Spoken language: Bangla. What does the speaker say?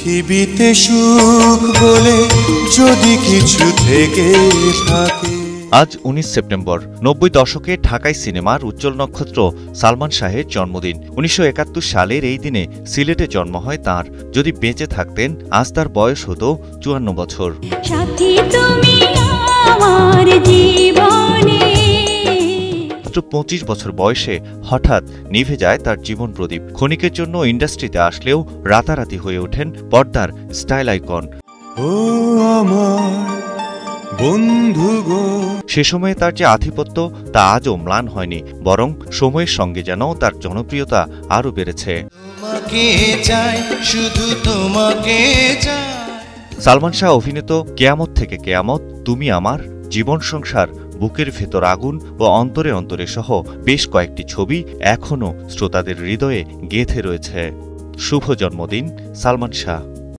পৃথিবীতে সুখ বলে যদি কিছু থেকে থাকে। আজ 19 সেপ্টেম্বর। 90 দশকে ঢাকাই সিনেমার উজ্জ্বল নক্ষত্র সালমান শাহের জন্মদিন। 1971 সালের এই দিনে সিলেটে জন্ম হয় তাঁর। যদি বেঁচে থাকতেন আজ তার বয়স হতো 54 বছর। মাত্র 25 বছর বয়সে হঠাৎ নিভে যায় তার জীবন প্রদীপ। ক্ষণিকের জন্য ইন্ডাস্ট্রিতে আসলেও রাতারাতি হয়ে ওঠেন পর্দার স্টাইল আইকন। ও আমার বন্ধু গো। সে সময়ে তার যে আধিপত্য তা আজও ম্লান হয়নি, বরং সময়ের সঙ্গে যেন তার জনপ্রিয়তা আরও বেড়েছে। সালমান শাহ অভিনীত কেয়ামত থেকে কেয়ামত, তুমি আমার, জীবন সংসার, বুকের ভেতর আগুন ও অন্তরে অন্তরে সহ বেশ কয়েকটি ছবি এখনও শ্রোতাদের হৃদয়ে গেঁথে রয়েছে। শুভ জন্মদিন সালমান শাহ।